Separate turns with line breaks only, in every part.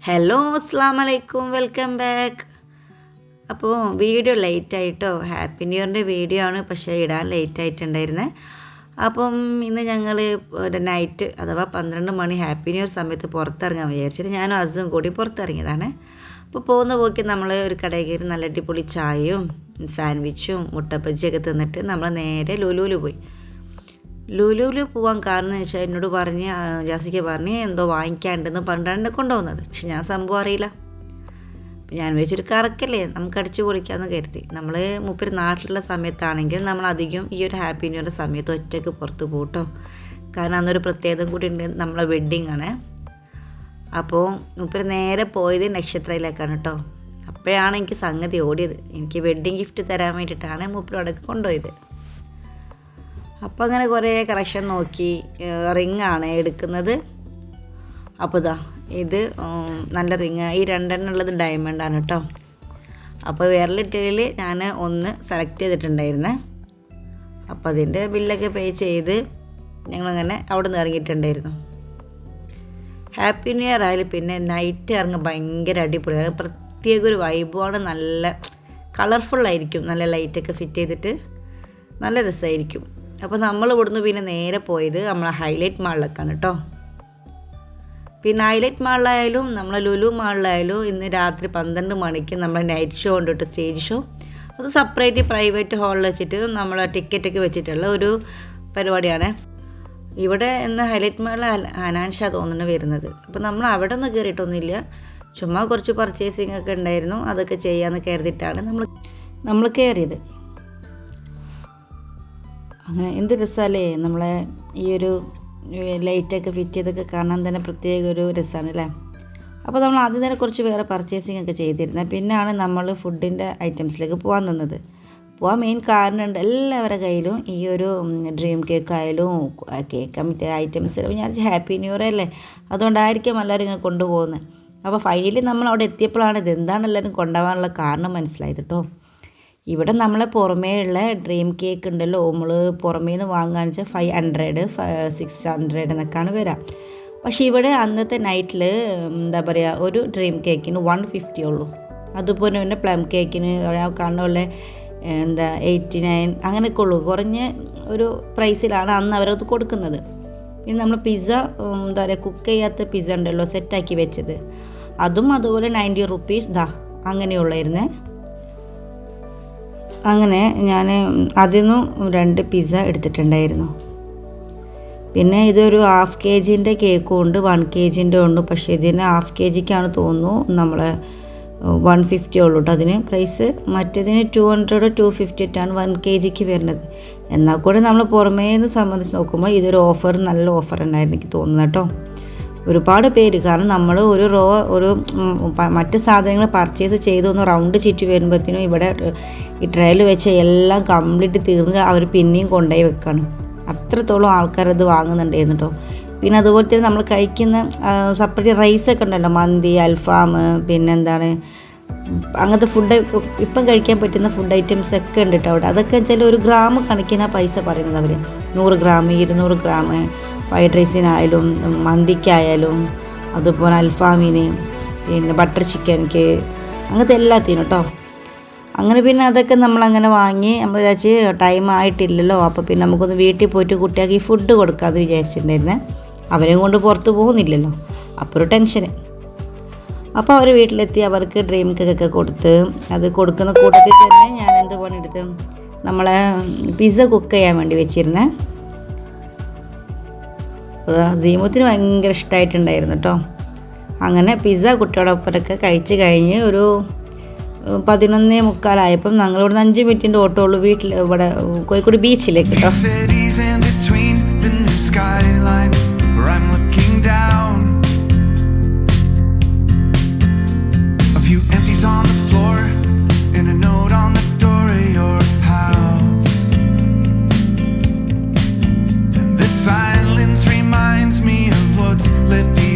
Hello അസ്സാം വലൈക്കും welcome back. അപ്പോൾ വീഡിയോ ലേറ്റായിട്ടോ, ഹാപ്പി ന്യൂ ഇയറിൻ്റെ വീഡിയോ ആണ്, പക്ഷേ ഇടാൻ ലേറ്റായിട്ടുണ്ടായിരുന്നേ. അപ്പം ഇന്ന് ഞങ്ങൾ ഒരു നൈറ്റ് അഥവാ 12 മണി ഹാപ്പി ന്യൂ ഇയർ സമയത്ത് പുറത്തിറങ്ങാൻ വിചാരിച്ചിട്ട് ഞാനും അസും കൂടി പുറത്തിറങ്ങിയതാണ്. അപ്പോൾ പോകുന്ന പോക്കി നമ്മൾ ഒരു കടയിൽ കയറി നല്ല അടിപൊളി ചായയും സാൻഡ്വിച്ചും മുട്ടപ്പജിയൊക്കെ തിന്നിട്ട് നമ്മൾ നേരെ ലുലുവിൽ പോയി. ലുലുവിൽ പോകാൻ കാരണം എന്ന് വെച്ചാൽ എന്നോട് പറഞ്ഞ് ജാസിക്ക് പറഞ്ഞ് എന്തോ വാങ്ങിക്കാണ്ടെന്ന് പറഞ്ഞിട്ടാണ് എന്നെ കൊണ്ടുപോകുന്നത്. പക്ഷെ ഞാൻ സംഭവം അറിയില്ല. അപ്പം ഞാൻ വെച്ചൊരു കറക്കല്ലേ, നമുക്ക് അടിച്ചു പൊളിക്കാമെന്ന് കരുതി. നമ്മൾ മൂപ്പര് നാട്ടിലുള്ള സമയത്താണെങ്കിൽ നമ്മൾ അധികം ഈ ഒരു ഹാപ്പി ന്യൂ ഇയറിൻ്റെ സമയത്ത് ഒറ്റയ്ക്ക് പുറത്ത് പോകട്ടോ. കാരണം അന്നൊരു പ്രത്യേകത കൂടി ഉണ്ട്, നമ്മളെ വെഡ്ഡിങ് ആണ്. അപ്പോൾ മൂപ്പര് നേരെ പോയത് നക്ഷത്രയിലേക്കാണ് കേട്ടോ. അപ്പോഴാണ് എനിക്ക് സംഗതി ഓടിയത്. എനിക്ക് വെഡ്ഡിങ് ഗിഫ്റ്റ് തരാൻ വേണ്ടിയിട്ടാണ് മൂപ്പര് അവിടേക്ക് കൊണ്ടുപോയത്. അപ്പോൾ അങ്ങനെ കുറേ കളക്ഷൻ നോക്കി. റിങ്ങാണ് എടുക്കുന്നത്. അപ്പോൾ ഇത് നല്ല റിങ്, ഈ 2 ഉള്ളത് ഡയമണ്ടാണ് കേട്ടോ. അപ്പോൾ വിരലിട്ടതിൽ ഞാൻ ഒന്ന് സെലക്ട് ചെയ്തിട്ടുണ്ടായിരുന്നേ. അപ്പോൾ അതിൻ്റെ ബില്ലൊക്കെ പേ ചെയ്ത് ഞങ്ങളങ്ങനെ അവിടെ നിന്ന് ഇറങ്ങിയിട്ടുണ്ടായിരുന്നു. ഹാപ്പി ന്യൂ ഇയർ ആയാലും പിന്നെ നൈറ്റ് ഇറങ്ങാൻ ഭയങ്കര അടിപൊളിയാണ്. പ്രത്യേക ഒരു വൈബുമാണ്. നല്ല കളർഫുള്ളായിരിക്കും, നല്ല ലൈറ്റൊക്കെ ഫിറ്റ് ചെയ്തിട്ട് നല്ല രസമായിരിക്കും. അപ്പോൾ നമ്മൾ ഇവിടുന്ന് പിന്നെ നേരെ പോയത് നമ്മളെ ഹൈലൈറ്റ് മാളിലേക്കാണ് കേട്ടോ. പിന്നെ ഹൈലൈറ്റ് മാളിലായാലും നമ്മളെ ലുലു മാളിലായാലും ഇന്ന് രാത്രി 12 മണിക്ക് നമ്മൾ നൈറ്റ് ഷോ ഉണ്ട് കേട്ടോ, സ്റ്റേജ് ഷോ. അത് സെപ്പറേറ്റ് പ്രൈവറ്റ് ഹാളിൽ വെച്ചിട്ട് നമ്മൾ ടിക്കറ്റൊക്കെ വെച്ചിട്ടുള്ള ഒരു പരിപാടിയാണ്. ഇവിടെ ഇന്ന് ഹൈലൈറ്റ് മാളിൽ ഹനാൻഷ തോന്നുന്നു വരുന്നത്. അപ്പോൾ നമ്മൾ അവിടെ ഒന്നും കയറിയിട്ടൊന്നുമില്ല, ചുമ്മാ കുറച്ച് പർച്ചേസിങ് ഒക്കെ ഉണ്ടായിരുന്നു, അതൊക്കെ ചെയ്യാമെന്ന് കരുതിയിട്ടാണ് നമ്മൾ കയറിയത്. അങ്ങനെ എന്ത് രസമല്ലേ, നമ്മളെ ഈ ഒരു ലൈറ്റൊക്കെ ഫിറ്റ് ചെയ്തൊക്കെ കാണാൻ തന്നെ പ്രത്യേക ഒരു രസമാണ് അല്ലേ. അപ്പോൾ നമ്മൾ ആദ്യം തന്നെ കുറച്ച് വേറെ പർച്ചേസിങ് ഒക്കെ ചെയ്തിരുന്നത്. പിന്നെയാണ് നമ്മൾ ഫുഡിൻ്റെ ഐറ്റംസിലേക്ക് പോകാൻ നിന്നത്. പോകാൻ മെയിൻ കാരണമുണ്ട്, എല്ലാവരുടെ കയ്യിലും ഈ ഒരു ഡ്രീം കേക്ക് ആയാലും കേക്ക് മറ്റേ ഐറ്റംസ്. ഞാൻ ഹാപ്പി ന്യൂ ഇയർ അല്ലേ, അതുകൊണ്ടായിരിക്കും എല്ലാവരും ഇങ്ങനെ കൊണ്ടുപോകുന്നത്. അപ്പോൾ ഫൈനലി നമ്മൾ അവിടെ എത്തിയപ്പോഴാണ് ഇതെന്താണ് എല്ലാവരും കൊണ്ടുപോകാനുള്ള കാരണം മനസ്സിലായത് കേട്ടോ. ഇവിടെ നമ്മളെ പുറമേ ഉള്ള ഡ്രീം കേക്ക് ഉണ്ടല്ലോ, നമ്മൾ പുറമേ നിന്ന് വാങ്ങുകയെന്ന് വെച്ചാൽ 500, 600 എന്നൊക്കെയാണ് വരാം. പക്ഷേ ഇവിടെ അന്നത്തെ നൈറ്റിൽ എന്താ പറയുക, ഒരു ഡ്രീം കേക്കിന് 150 ഉള്ളൂ. അതുപോലെ തന്നെ പ്ലം കേക്കിന് കാണുന്ന പോലെ 89 അങ്ങനെയൊക്കെ ഉള്ളൂ. കുറഞ്ഞ ഒരു പ്രൈസിലാണ് അന്ന് അവരത് കൊടുക്കുന്നത്. പിന്നെ നമ്മൾ പിസ്സ എന്താ പറയുക, കുക്ക് ചെയ്യാത്ത പിസ്സ ഉണ്ടല്ലോ സെറ്റാക്കി വെച്ചത്, അതും അതുപോലെ 90 റുപ്പീസ് അങ്ങനെയുള്ളായിരുന്നേ. അങ്ങനെ ഞാൻ അതിൽ നിന്നും 2 പിസ്സ എടുത്തിട്ടുണ്ടായിരുന്നു. പിന്നെ ഇതൊരു 1/2 kg കേക്കും ഉണ്ട്, 1 kg ഉണ്ട്. പക്ഷേ ഇതിന് 1/2 kgക്കാണ് തോന്നുന്നു നമ്മളെ 150 ഉള്ളൂ കേട്ടോ അതിന് പ്രൈസ്. മറ്റേതിന് 200 250 1 kgക്ക് വരുന്നത്. എന്നാൽ കൂടെ നമ്മൾ പുറമേ നിന്ന് സംബന്ധിച്ച് നോക്കുമ്പോൾ ഇതൊരു നല്ല ഓഫർ ഉണ്ടായിരുന്നു എനിക്ക് തോന്നുന്നത് കേട്ടോ. ഒരുപാട് പേര്, കാരണം നമ്മൾ ഒരു മറ്റ് സാധനങ്ങൾ പർച്ചേസ് ചെയ്തൊന്ന് റൗണ്ട് ചുറ്റി വരുമ്പോഴത്തേനും ഇവിടെ ഈ ട്രയൽ വെച്ച് എല്ലാം കംപ്ലീറ്റ് തീർന്ന് അവർ പിന്നെയും കൊണ്ടുപോയി വെക്കുകയാണ്. അത്രത്തോളം ആൾക്കാരത് വാങ്ങുന്നുണ്ടായിരുന്നു കേട്ടോ. പിന്നെ അതുപോലെ തന്നെ നമ്മൾ കഴിക്കുന്ന സെപ്പറേറ്റ് റൈസൊക്കെ ഉണ്ടല്ലോ, മന്തി, അൽഫാം, പിന്നെന്താണ് അങ്ങനത്തെ ഫുഡ് ഇപ്പം കഴിക്കാൻ പറ്റുന്ന ഫുഡ് ഐറ്റംസ് ഒക്കെ ഉണ്ട് കേട്ടോ അവിടെ. അതൊക്കെ വെച്ചാൽ ഒരു ഗ്രാം കണക്കിനാണ് പൈസ പറയുന്നത് അവർ. 100 ഗ്രാം 200 ഗ്രാം ഫ്രൈഡ് റൈസിനായാലും മന്തിക്കായാലും അതുപോലെ അൽഫാമിന്, പിന്നെ ബട്ടർ ചിക്കൻക്ക്, അങ്ങനത്തെ എല്ലാത്തിനും കേട്ടോ. അങ്ങനെ പിന്നെ അതൊക്കെ നമ്മളങ്ങനെ വാങ്ങി നമ്മൾ വിചാരിച്ച് ടൈം ആയിട്ടില്ലല്ലോ, അപ്പോൾ പിന്നെ നമുക്കൊന്ന് വീട്ടിൽ പോയിട്ട് കുട്ടികൾക്ക് ഈ ഫുഡ് കൊടുക്കാമെന്ന് വിചാരിച്ചിട്ടുണ്ടായിരുന്നേ. അവരെയും കൊണ്ട് പുറത്ത് പോകുന്നില്ലല്ലോ, അപ്പോൾ ഒരു ടെൻഷന്. അപ്പോൾ അവർ വീട്ടിലെത്തി അവർക്ക് ഡ്രീം കേക്കൊക്കെ കൊടുത്ത്, അത് കൊടുക്കുന്ന കൂട്ടത്തിൽ തന്നെ ഞാൻ എന്ത് പണിയെടുത്ത് നമ്മളെ പിസ്സ കുക്ക് ചെയ്യാൻ വേണ്ടി വെച്ചിരുന്നേ. ജീമൂത്തിന് ഭയങ്കര ഇഷ്ടമായിട്ടുണ്ടായിരുന്നു കേട്ടോ. അങ്ങനെ പിസ്സ കുട്ടിയോടൊപ്പമൊക്കെ കഴിച്ച് കഴിഞ്ഞ് ഒരു 11:45 ഞങ്ങളിവിടുന്ന് 5 മിനിറ്റിൻ്റെ ഓട്ടോ ഉള്ളൂ വീട്ടിൽ, ഇവിടെ കോഴിക്കോട് ബീച്ചിലേക്ക് കേട്ടോ.
Reminds me of what's left behind.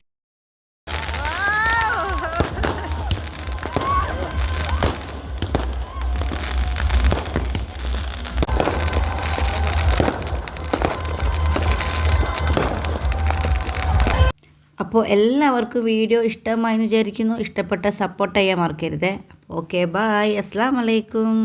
അപ്പോൾ എല്ലാവർക്കും വീഡിയോ ഇഷ്ടമായി എന്ന് വിചാരിക്കുന്നു. ഇഷ്ടപ്പെട്ട സപ്പോർട്ട് ചെയ്യാൻ മറക്കരുത്. ഓക്കെ, ബായ്, അസ്സലാമു അലൈക്കും.